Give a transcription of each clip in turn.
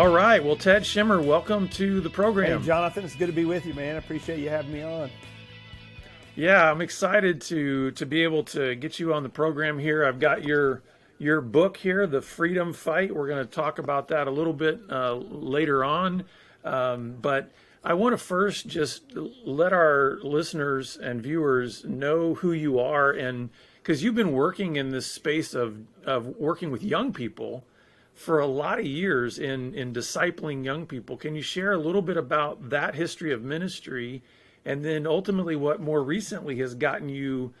All right. Well, Ted Shimer, welcome to the program. Hey, Jonathan, it's good to be with you, man. I appreciate you having me on. Yeah, I'm excited to be able to get you on the program here. I've got your book here, The Freedom Fight. We're going to talk about that a little bit later on. But I want to first just let our listeners and viewers know who you are, and because you've been working in this space of working with young people for a lot of years in discipling young people. Can you share a little bit about that history of ministry, and then ultimately what more recently has gotten you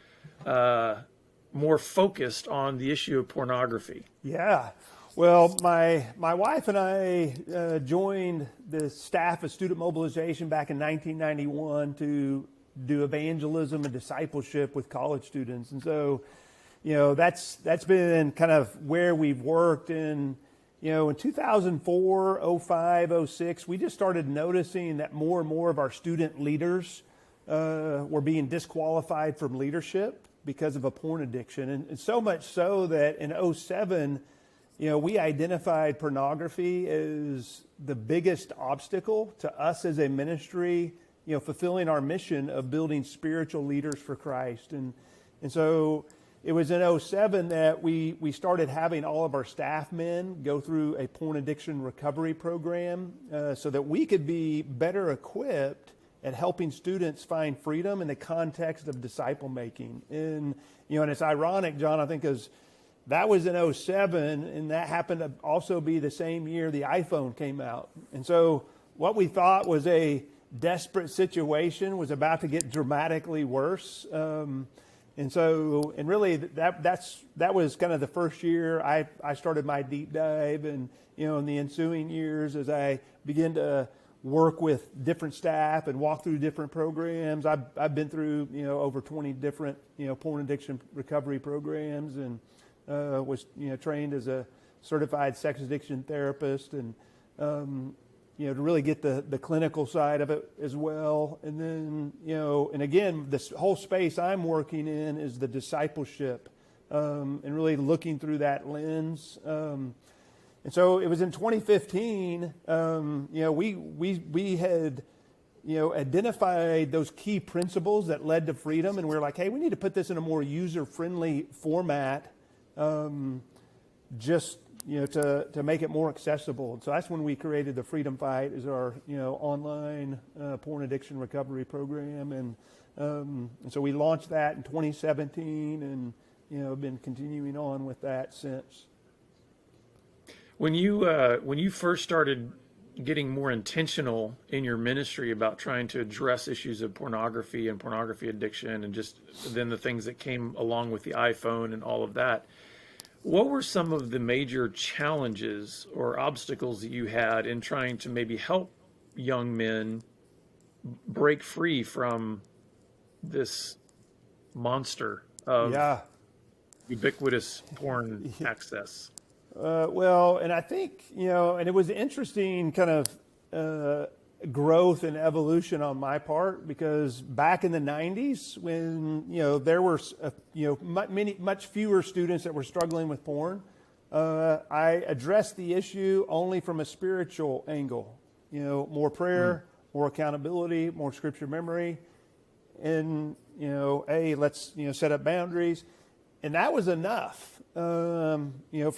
more focused on the issue of pornography? Yeah. Well, my wife and I joined the staff of student mobilization back in 1991 to do evangelism and discipleship with college students. And so, that's been kind of where we've worked. And, in 2004, 05, 06, we just started noticing that more and more of our student leaders were being disqualified from leadership because of a porn addiction. And so much so that in 07, we identified pornography as the biggest obstacle to us as a ministry, fulfilling our mission of building spiritual leaders for Christ. And so it was in 07 that we started having all of our staff men go through a porn addiction recovery program so that we could be better equipped at helping students find freedom in the context of disciple making. And it's ironic, John, I think, because that was in 07, and that happened to also be the same year the iPhone came out. And so what we thought was a desperate situation was about to get dramatically worse. And really that was kind of the first year I started my deep dive, and in the ensuing years as I began to work with different staff and walk through different programs. I've been through over 20 different porn addiction recovery programs, and was trained as a certified sex addiction therapist, and to really get the clinical side of it as well. And then, and again, this whole space I'm working in is the discipleship, and really looking through that lens. And so it was in 2015, we had, identified those key principles that led to freedom. And we were like, hey, we need to put this in a more user-friendly format, to make it more accessible. And so that's when we created the Freedom Fight as our, online porn addiction recovery program. And so we launched that in 2017, and, been continuing on with that since. When you first started getting more intentional in your ministry about trying to address issues of pornography and pornography addiction, and just then the things that came along with the iPhone and all of that, what were some of the major challenges or obstacles that you had in trying to maybe help young men break free from this monster of ubiquitous porn access? Well, and I think, and it was interesting kind of growth and evolution on my part, because back in the 90s when, there were, much fewer students that were struggling with porn, I addressed the issue only from a spiritual angle, more prayer, more accountability, more scripture memory, and, let's, set up boundaries. And that was enough, for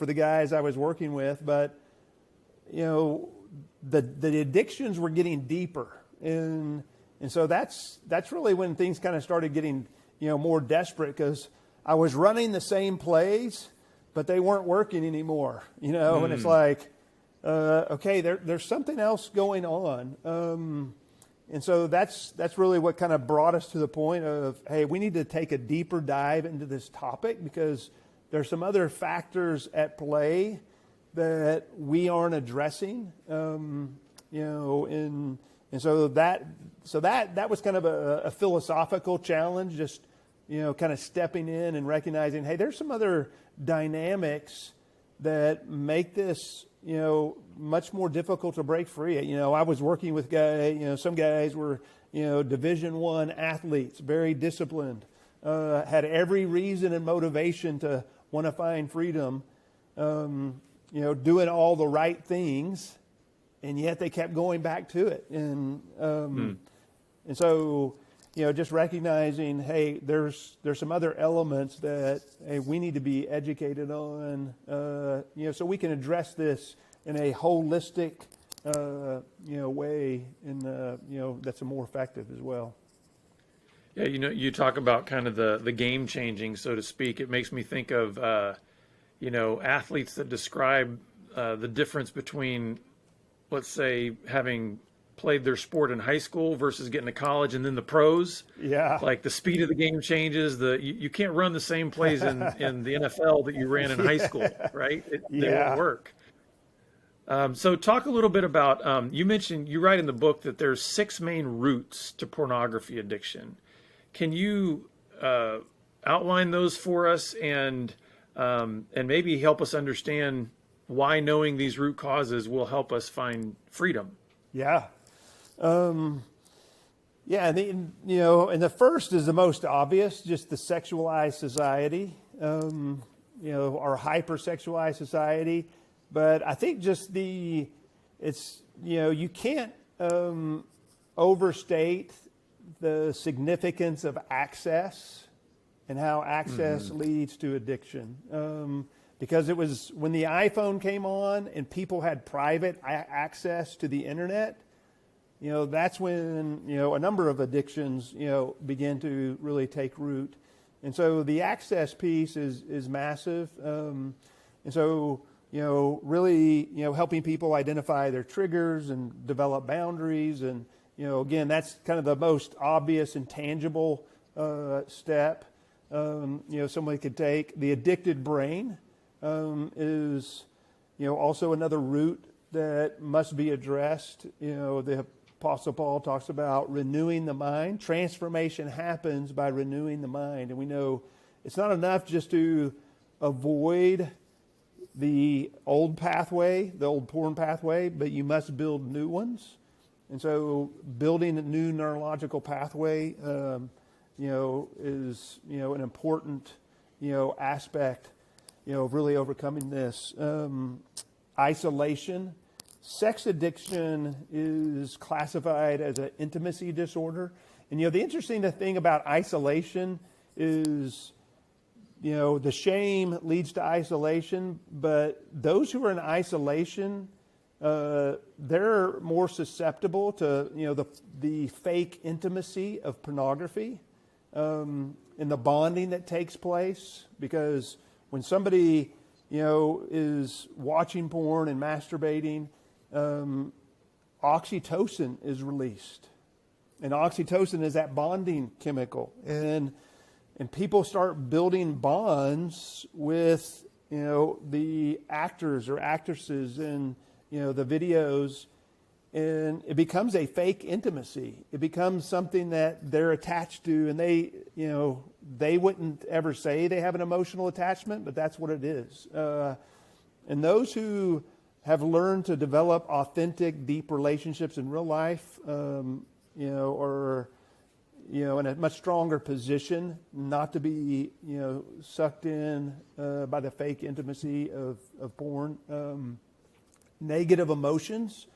the guys I was working with. But, the addictions were getting deeper. And so that's really when things kind of started getting, more desperate, because I was running the same plays, but they weren't working anymore, and it's like, okay, there's something else going on. And so that's really what kind of brought us to the point of, hey, we need to take a deeper dive into this topic, because there's some other factors at play that we aren't addressing, and so that was kind of a philosophical challenge, just kind of stepping in and recognizing, hey, there's some other dynamics that make this much more difficult to break free. I was working with guys, some guys were, Division I athletes, very disciplined, had every reason and motivation to want to find freedom, doing all the right things, and yet they kept going back to it. And so, just recognizing, hey, there's some other elements that, hey, we need to be educated on, so we can address this in a holistic, way, and that's more effective as well. Yeah, you talk about kind of the game changing, so to speak. It makes me think of, athletes that describe the difference between, let's say, having played their sport in high school versus getting to college and then the pros. Yeah. Like the speed of the game changes. You can't run the same plays in the NFL that you ran in high school, right? They won't work. So talk a little bit about, you write in the book that there's 6 main roots to pornography addiction. Can you outline those for us and maybe help us understand why knowing these root causes will help us find freedom? Yeah. And the first is the most obvious, just the sexualized society, our hypersexualized society. But I think just you can't overstate the significance of access and how access leads to addiction. Because it was when the iPhone came on and people had private access to the internet, that's when, a number of addictions, began to really take root. And so the access piece is massive. And so, really, helping people identify their triggers and develop boundaries. And, again, that's kind of the most obvious and tangible step, somebody could take. The addicted brain is, also another root that must be addressed. The Apostle Paul talks about renewing the mind. Transformation happens by renewing the mind. And we know it's not enough just to avoid the old pathway, the old porn pathway, but you must build new ones. And so building a new neurological pathway, is, an important, aspect, of really overcoming this. Isolation. Sex addiction is classified as an intimacy disorder. And, the interesting thing about isolation is, the shame leads to isolation, but those who are in isolation, they're more susceptible to, the fake intimacy of pornography, and the bonding that takes place. Because when somebody, is watching porn and masturbating, oxytocin is released. And oxytocin is that bonding chemical. And people start building bonds with, the actors or actresses in, the videos. And it becomes a fake intimacy. It becomes something that they're attached to. And they wouldn't ever say they have an emotional attachment, but that's what it is. And those who have learned to develop authentic, deep relationships in real life, are, in a much stronger position not to be, sucked in by the fake intimacy of porn. Negative emotions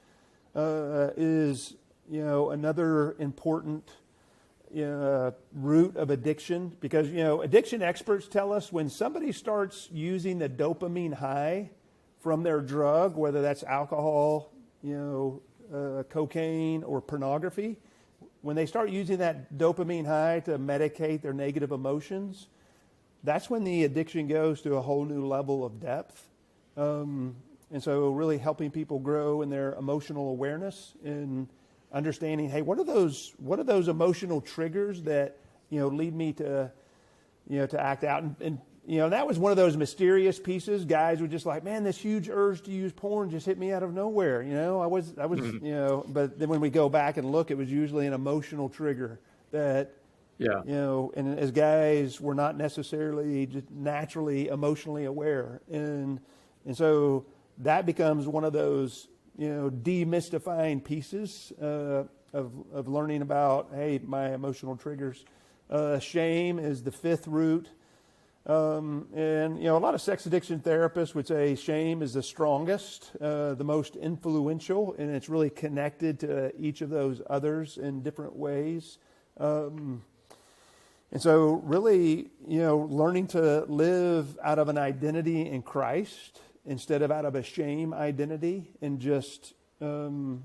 is, another important root of addiction. Because, addiction experts tell us when somebody starts using the dopamine high from their drug, whether that's alcohol, cocaine, or pornography, when they start using that dopamine high to medicate their negative emotions, that's when the addiction goes to a whole new level of depth. And so really helping people grow in their emotional awareness and understanding, hey, what are those emotional triggers that, lead me to, to act out? And that was one of those mysterious pieces. Guys were just like, man, this huge urge to use porn just hit me out of nowhere. I was, but then when we go back and look, it was usually an emotional trigger that, and as guys, we're not necessarily just naturally emotionally aware. And so that becomes one of those, demystifying pieces of learning about, hey, my emotional triggers. Shame is the 5th root. And, a lot of sex addiction therapists would say shame is the strongest, the most influential, and it's really connected to each of those others in different ways. And so really, learning to live out of an identity in Christ instead of out of a shame identity, and just, the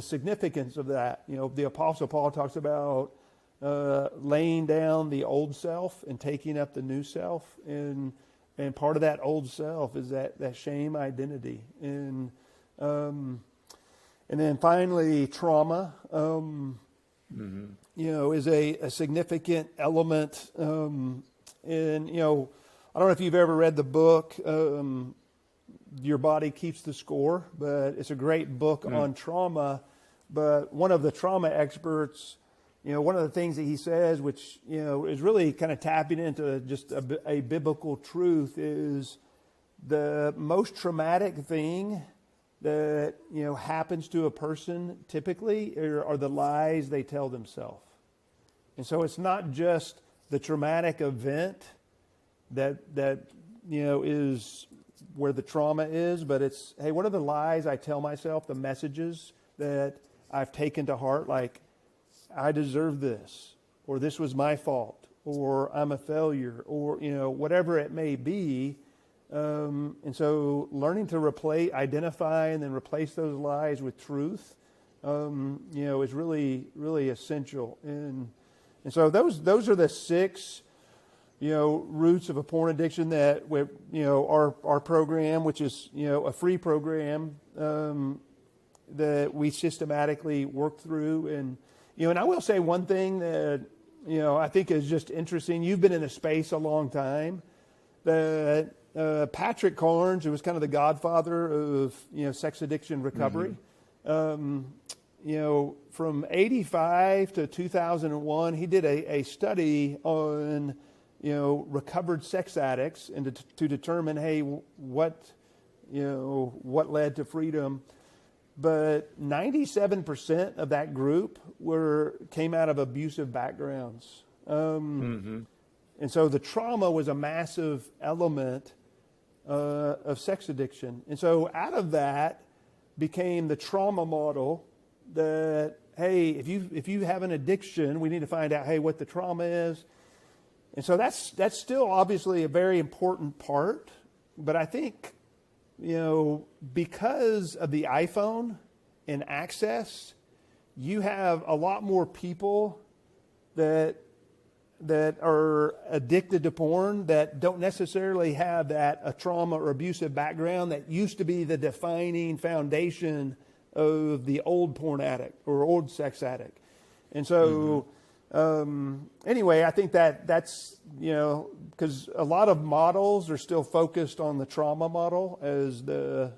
significance of that. The Apostle Paul talks about laying down the old self and taking up the new self. And part of that old self is that shame identity. And then finally, trauma. Is a significant element. And, I don't know if you've ever read the book, Your Body Keeps the Score, but it's a great book on trauma. But one of the trauma experts, one of the things that he says, which, is really kind of tapping into just a biblical truth, is the most traumatic thing that, happens to a person typically are the lies they tell themselves. And so it's not just the traumatic event that is where the trauma is, but it's, hey, what are the lies I tell myself, the messages that I've taken to heart, like, I deserve this, or this was my fault, or I'm a failure, or, whatever it may be. And so learning to identify and then replace those lies with truth, is really, really essential. And so those are the 6, roots of a porn addiction that our program, which is, a free program, that we systematically work through. And I will say one thing that, I think is just interesting. You've been in a space a long time, that Patrick Carnes, who was kind of the godfather of, sex addiction recovery, from 85 to 2001, he did a study on, recovered sex addicts, and to determine, hey, what led to freedom. But 97% of that group came out of abusive backgrounds. And so the trauma was a massive element of sex addiction. And so out of that became the trauma model that, hey, if you have an addiction, we need to find out, hey, what the trauma is. And so that's still obviously a very important part. But I think, because of the iPhone and access, you have a lot more people that are addicted to porn that don't necessarily have a trauma or abusive background that used to be the defining foundation of the old porn addict or old sex addict. And so, anyway, I think that's, because a lot of models are still focused on the trauma model as the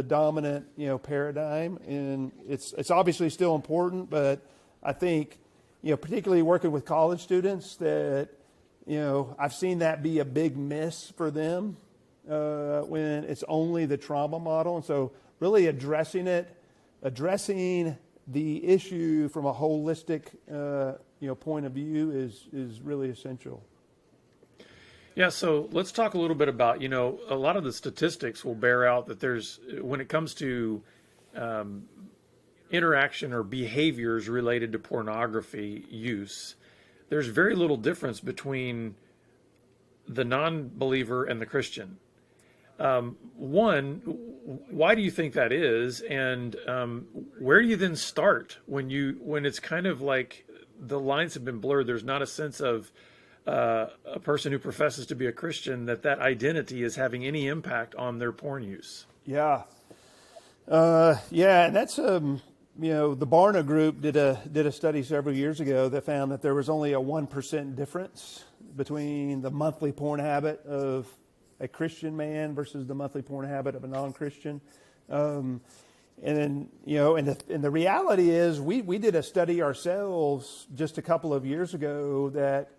dominant, paradigm. And it's obviously still important, but I think, particularly working with college students, that, I've seen that be a big miss for them when it's only the trauma model. And so really addressing the issue from a holistic, point of view is really essential. Yeah, so let's talk a little bit about, a lot of the statistics will bear out that when it comes to interaction or behaviors related to pornography use, there's very little difference between the non-believer and the Christian. One, why do you think that is? And where do you then start when it's kind of like the lines have been blurred? There's not a sense of a person who professes to be a Christian that identity is having any impact on their porn use. Yeah. And that's, the Barna Group did a study several years ago that found that there was only a 1% difference between the monthly porn habit of a Christian man versus the monthly porn habit of a non-Christian. And then, and the reality is we did a study ourselves just a couple of years ago that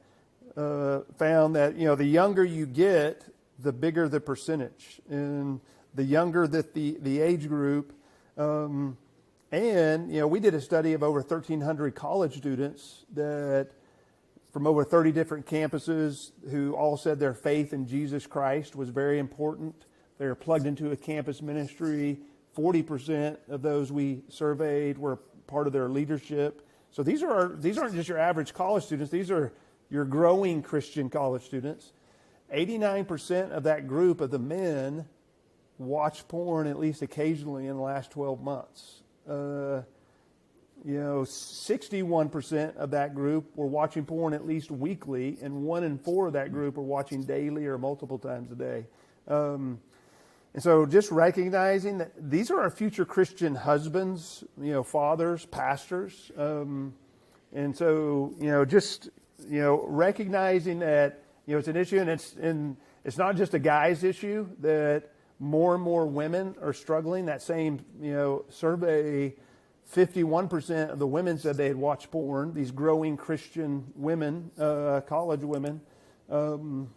found that, the younger you get, the bigger the percentage. And the younger that the age group, and, we did a study of over 1,300 college students that from over 30 different campuses who all said their faith in Jesus Christ was very important. They're plugged into a campus ministry. 40% of those we surveyed were part of their leadership. So these aren't just your average college students. These are your growing Christian college students. 89% of that group of the men watched porn at least occasionally in the last 12 months. 61% of that group were watching porn at least weekly, and 1 in 4 of that group were watching daily or multiple times a day. And so just recognizing that these are our future Christian husbands, fathers, pastors. And so, recognizing that, it's an issue, and it's not just a guy's issue, that more and more women are struggling. That same, survey, 51% of the women said they had watched porn, these growing Christian women, college women, and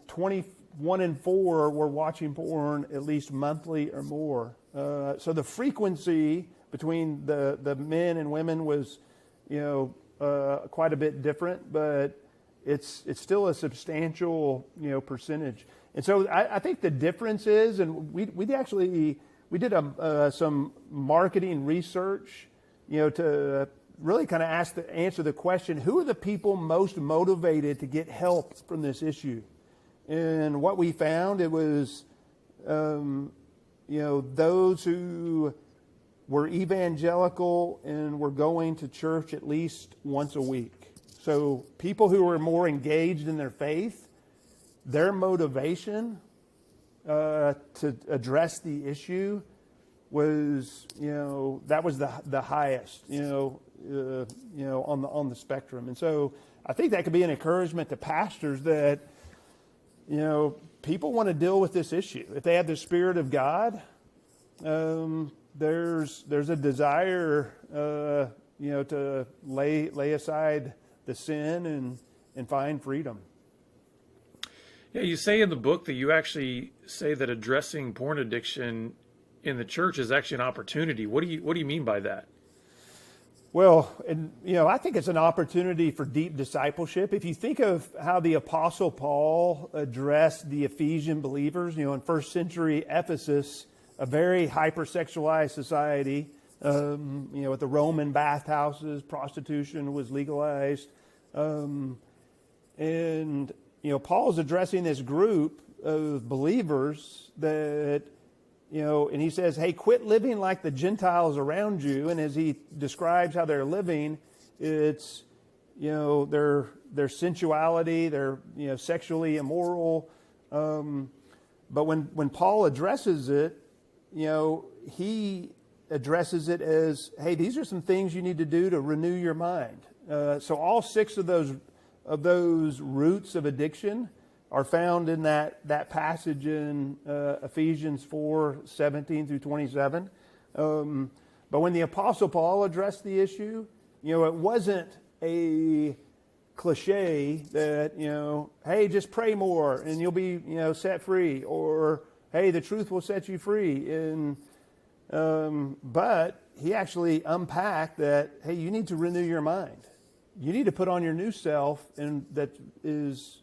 21 in 4 were watching porn at least monthly or more. So the frequency between the men and women was, quite a bit different, but it's still a substantial, percentage. And so I think the difference is, and we did some marketing research, to really kind of answer the question, who are the people most motivated to get help from this issue? And what we found, it was, those who were evangelical and were going to church at least once a week. So people who were more engaged in their faith, their motivation to address the issue was, that was the highest, on the spectrum. And so I think that could be an encouragement to pastors that, people want to deal with this issue. If they have the Spirit of God, there's a desire, to lay aside the sin and find freedom. Yeah, you say in the book that you actually say that addressing porn addiction in the church is actually an opportunity. What do you mean by that? Well, I think it's an opportunity for deep discipleship. If you think of how the Apostle Paul addressed the Ephesian believers, in first century Ephesus, a very hypersexualized society, with the Roman bathhouses, prostitution was legalized. And Paul's addressing this group of believers that, and he says, hey, quit living like the Gentiles around you. And as he describes how they're living, it's, their sensuality, they're, sexually immoral. But when Paul addresses it, he addresses it as, hey, these are some things you need to do to renew your mind. So all 6 of those roots of addiction are found in that passage in Ephesians 4:17 through 27. But when the Apostle Paul addressed the issue, it wasn't a cliche that, hey, just pray more and you'll be, set free, or hey, the truth will set you free. And but he actually unpacked that, hey, you need to renew your mind. You need to put on your new self, and that is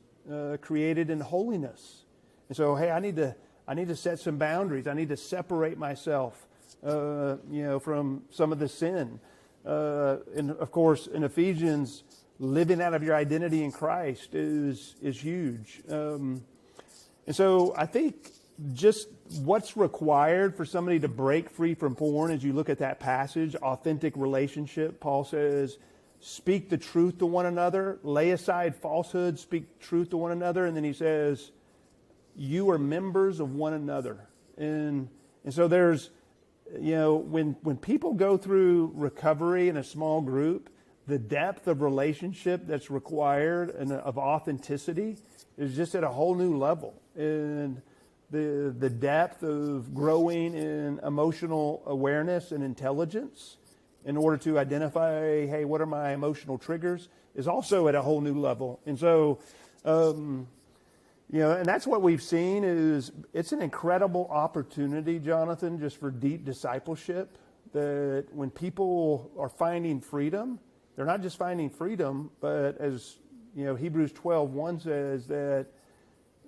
created in holiness. And so, hey, I need to set some boundaries. I need to separate myself, from some of the sin. And of course, in Ephesians, living out of your identity in Christ is huge. And so, I think just what's required for somebody to break free from porn, as you look at that passage, authentic relationship. Paul says, speak the truth to one another, lay aside falsehood, speak truth to one another. And then he says, you are members of one another. And so there's, when people go through recovery in a small group, the depth of relationship that's required and of authenticity is just at a whole new level. And the depth of growing in emotional awareness and intelligence in order to identify, hey, what are my emotional triggers, is also at a whole new level. And so, and that's what we've seen is it's an incredible opportunity, Jonathan, just for deep discipleship, that when people are finding freedom, they're not just finding freedom, but as Hebrews 12:1 says that,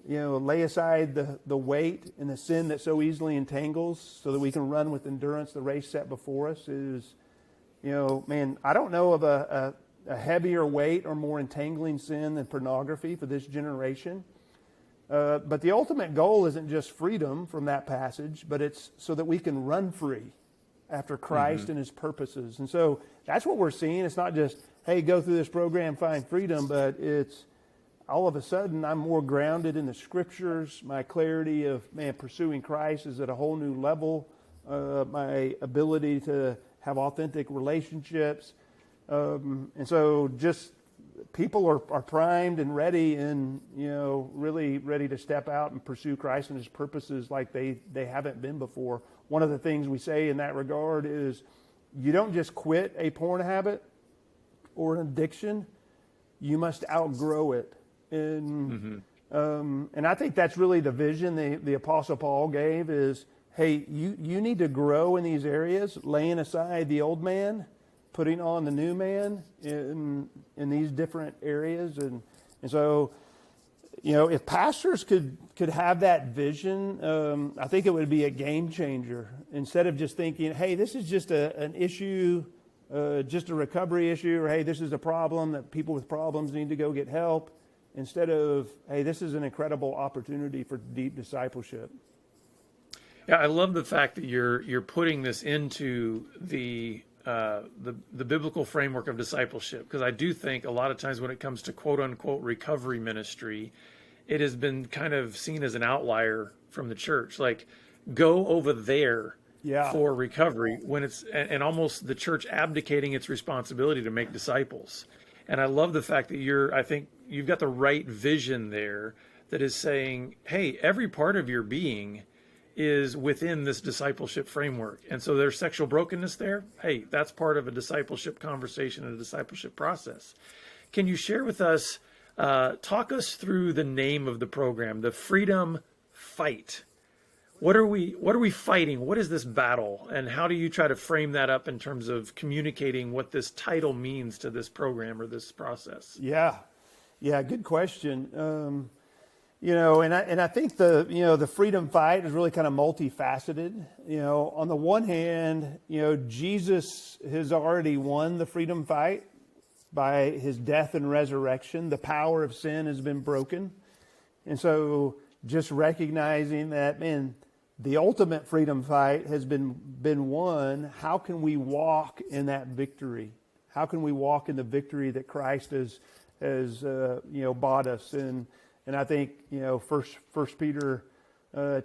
lay aside the weight and the sin that so easily entangles so that we can run with endurance the race set before us is, man, I don't know of a heavier weight or more entangling sin than pornography for this generation. But the ultimate goal isn't just freedom from that passage, but it's so that we can run free after Christ and his purposes. And so that's what we're seeing. It's not just, hey, go through this program, find freedom, but it's all of a sudden I'm more grounded in the scriptures. My clarity of, pursuing Christ is at a whole new level. My ability to have authentic relationships. And so just people are primed and ready and, really ready to step out and pursue Christ and his purposes like they haven't been before. One of the things we say in that regard is you don't just quit a porn habit or an addiction, you must outgrow it. And I think that's really the vision the Apostle Paul gave is, hey, you need to grow in these areas, laying aside the old man, putting on the new man in these different areas. And so, if pastors could have that vision, I think it would be a game changer. Instead of just thinking, hey, this is just an issue, just a recovery issue, or hey, this is a problem that people with problems need to go get help. Instead of, hey, this is an incredible opportunity for deep discipleship. Yeah, I love the fact that you're putting this into the biblical framework of discipleship, because I do think a lot of times when it comes to quote unquote recovery ministry, it has been kind of seen as an outlier from the church. Like, go over there for recovery, when it's and almost the church abdicating its responsibility to make disciples. And I love the fact that I think you've got the right vision there that is saying, hey, every part of your being is within this discipleship framework. And so there's sexual brokenness there. Hey, that's part of a discipleship conversation and a discipleship process. Can you share with us, talk us through the name of the program, the Freedom Fight? What are we fighting? What is this battle? And how do you try to frame that up in terms of communicating what this title means to this program or this process? Yeah, good question. And I think the freedom fight is really kind of multifaceted. On the one hand, Jesus has already won the freedom fight by his death and resurrection. The power of sin has been broken. And so just recognizing that, the ultimate freedom fight has been won. How can we walk in that victory? How can we walk in the victory that Christ has bought us? And I think, First Peter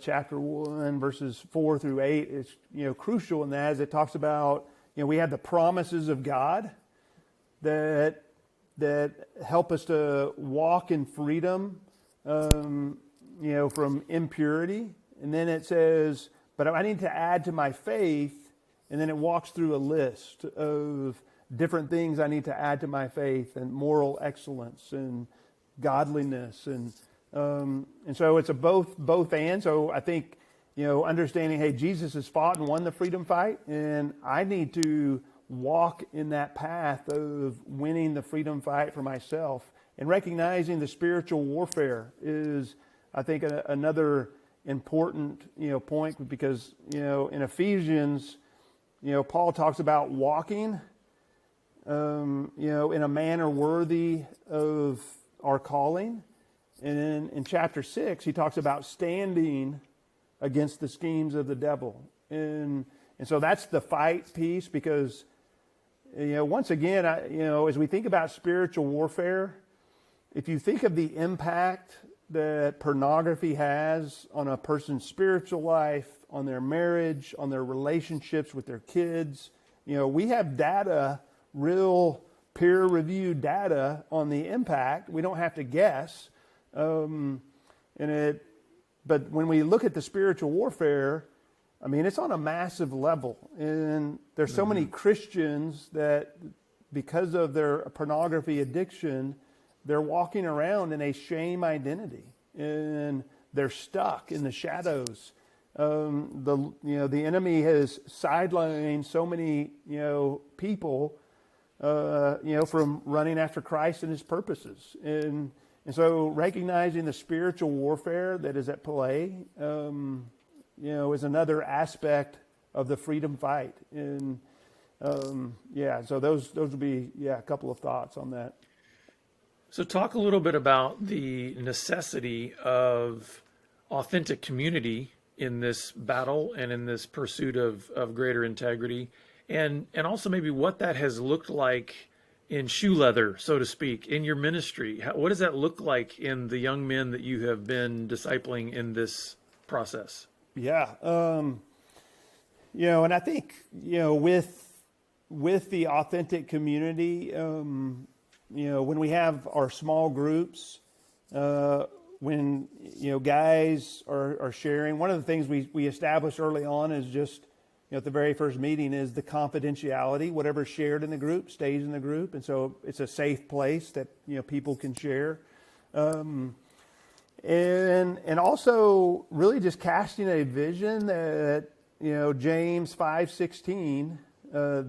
chapter 1, verses 4 through 8 is, crucial in that, as it talks about, we have the promises of God that help us to walk in freedom, from impurity. And then it says, but I need to add to my faith, and then it walks through a list of different things I need to add to my faith, and moral excellence and godliness, and so it's a both and. So I think understanding, hey, Jesus has fought and won the freedom fight, and I need to walk in that path of winning the freedom fight for myself, and recognizing the spiritual warfare is, I think, another important point, because in Ephesians, Paul talks about walking in a manner worthy of our calling. And in chapter 6, he talks about standing against the schemes of the devil. And so that's the fight piece, because, once again, as we think about spiritual warfare, if you think of the impact that pornography has on a person's spiritual life, on their marriage, on their relationships with their kids, we have data, real peer-reviewed data on the impact. We don't have to guess. But when we look at the spiritual warfare, it's on a massive level. And there's so many Christians that, because of their pornography addiction, they're walking around in a shame identity, and they're stuck in the shadows. The enemy has sidelined so many people from running after Christ and his purposes. And so recognizing the spiritual warfare that is at play, is another aspect of the freedom fight. And so those would be a couple of thoughts on that. So talk a little bit about the necessity of authentic community in this battle and in this pursuit of greater integrity, and also maybe what that has looked like in shoe leather, so to speak, in your ministry. What does that look like in the young men that you have been discipling in this process? Yeah. And I think, with the authentic community, when we have our small groups, when, guys are sharing, one of the things we established early on is just, at the very first meeting is the confidentiality. Whatever's shared in the group stays in the group. And so it's a safe place that, people can share. And also really just casting a vision that, James 5:16,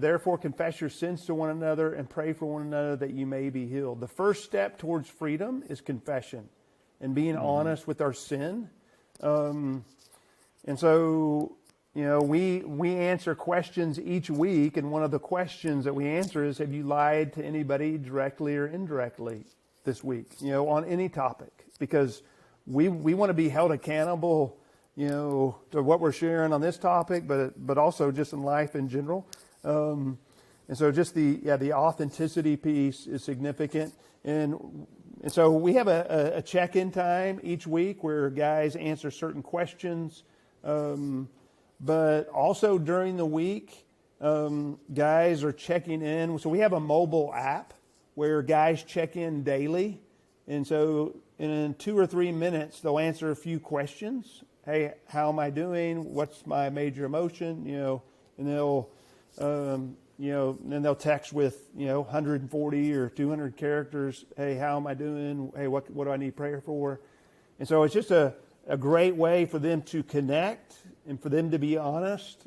therefore confess your sins to one another and pray for one another that you may be healed. The first step towards freedom is confession and being honest with our sin. And so, we answer questions each week, and one of the questions that we answer is, have you lied to anybody directly or indirectly this week, on any topic? Because we want to be held accountable, to what we're sharing on this topic, but also just in life in general. And so just the authenticity piece is significant. And so we have a check-in time each week where guys answer certain questions. But also during the week, guys are checking in. So we have a mobile app where guys check in daily. And so in 2 or 3 minutes, they'll answer a few questions. Hey, how am I doing? What's my major emotion? And they'll, then they'll text with, 140 or 200 characters. Hey, how am I doing? Hey, what do I need prayer for? And so it's just a great way for them to connect and for them to be honest.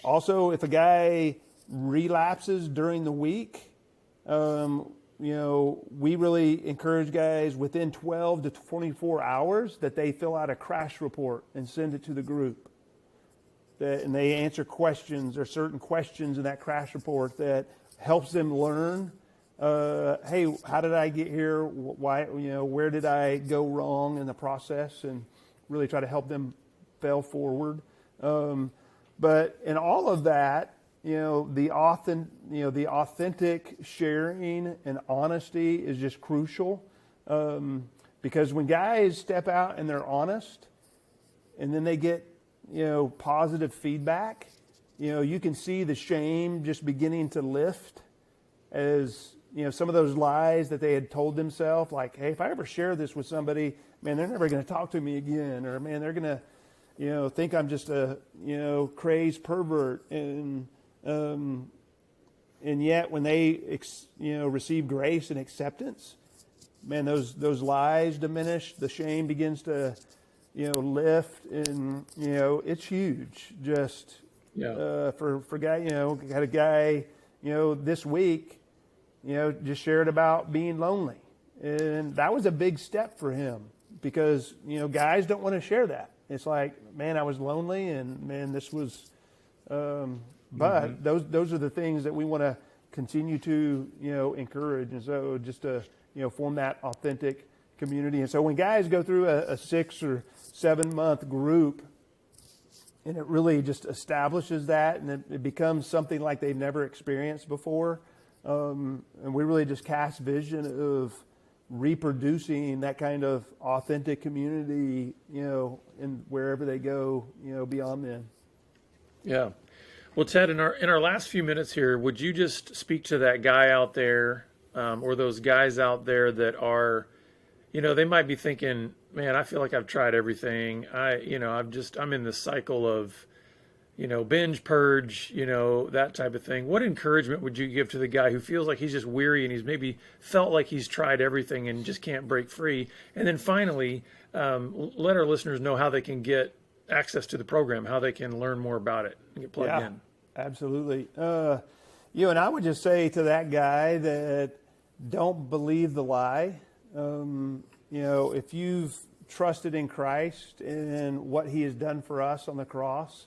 Also, if a guy relapses during the week, we really encourage guys within 12 to 24 hours that they fill out a crash report and send it to the group. And they answer questions or certain questions in that crash report that helps them learn. Hey, how did I get here? Why? Where did I go wrong in the process? And really try to help them fail forward. But in all of that, the authentic sharing and honesty is just crucial. Because when guys step out and they're honest, and then they get positive feedback, you can see the shame just beginning to lift as some of those lies that they had told themselves, like, hey, if I ever share this with somebody, man, they're never going to talk to me again, or man, they're going to think I'm just a crazed pervert, and yet when they receive grace and acceptance, man, those lies diminish, the shame begins to lift, and it's huge. Just for guy, had a guy this week just shared about being lonely, and that was a big step for him because guys don't want to share that. It's like, man, I was lonely, and man, this was. But those are the things that we want to continue to encourage, and so just to form that authentic community. And so when guys go through a 6 or 7 month group, and it really just establishes that, and it becomes something like they've never experienced before, and we really just cast vision of reproducing that kind of authentic community, in wherever they go, beyond then. Yeah. Well, Ted, in our last few minutes here, would you just speak to that guy out there, or those guys out there that are, they might be thinking, man, I feel like I've tried everything. I'm in this cycle of, binge, purge, that type of thing. What encouragement would you give to the guy who feels like he's just weary and he's maybe felt like he's tried everything and just can't break free? And then finally, let our listeners know how they can get access to the program, how they can learn more about it and get plugged in. Absolutely. And I would just say to that guy that don't believe the lie. If you've trusted in Christ and what He has done for us on the cross,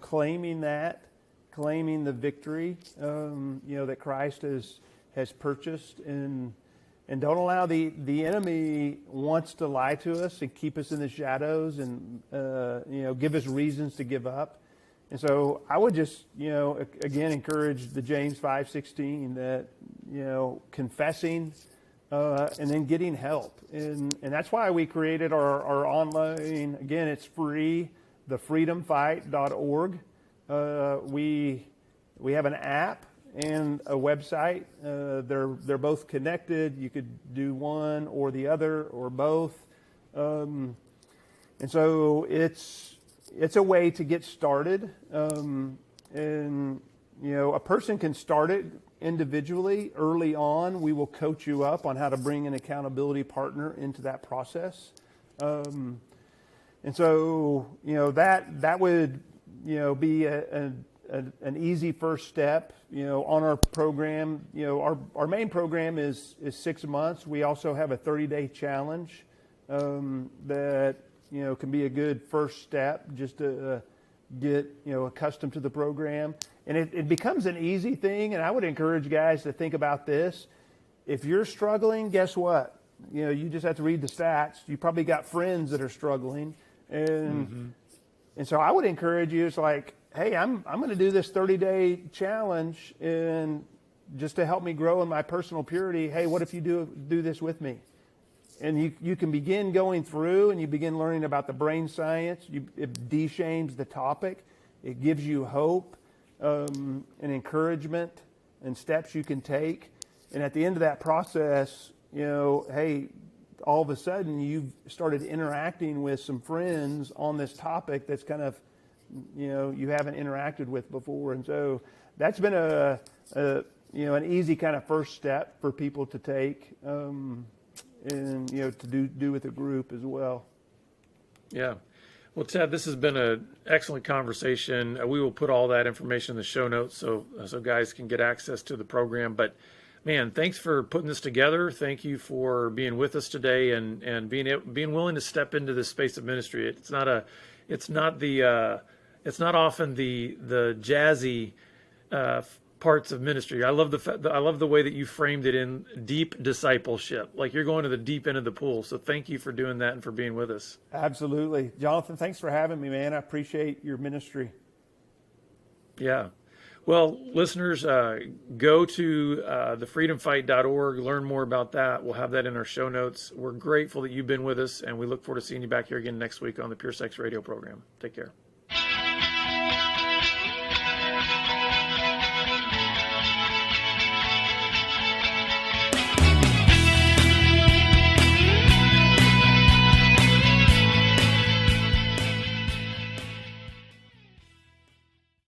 claiming the victory, that Christ has purchased, and don't allow the enemy wants to lie to us and keep us in the shadows and give us reasons to give up. And so I would just again encourage the James 5:16 that confessing and then getting help, and that's why we created our online. Again, it's free, thefreedomfight.org. We have an app and a website. They're both connected. You could do one or the other or both, and so it's a way to get started. And a person can start it individually early on. We will coach you up on how to bring an accountability partner into that process. And so that would be an easy first step. On our program, our main program is 6 months. We also have a 30-day challenge that can be a good first step just to get accustomed to the program. And it becomes an easy thing. And I would encourage guys to think about this. If you're struggling, guess what? You just have to read the stats. You probably got friends that are struggling, and so I would encourage you. It's like, hey, I'm going to do this 30-day challenge, and just to help me grow in my personal purity. Hey, what if you do this with me? And you can begin going through, and you begin learning about the brain science. It de-shames the topic. It gives you hope and encouragement and steps you can take. And at the end of that process, hey, all of a sudden you've started interacting with some friends on this topic that's kind of, you haven't interacted with before. And so that's been an easy kind of first step for people to take. And to do with a group as well. Yeah. Well, Ted, this has been an excellent conversation. We will put all that information in the show notes so guys can get access to the program. But man, thanks for putting this together. Thank you for being with us today and being willing to step into this space of ministry. It's not often the jazzy parts of ministry. I love the way that you framed it in deep discipleship. Like you're going to the deep end of the pool. So thank you for doing that and for being with us. Absolutely. Jonathan, thanks for having me, man. I appreciate your ministry. Yeah. Well, listeners, go to thefreedomfight.org, learn more about that. We'll have that in our show notes. We're grateful that you've been with us, and we look forward to seeing you back here again next week on the Pure Sex Radio program. Take care.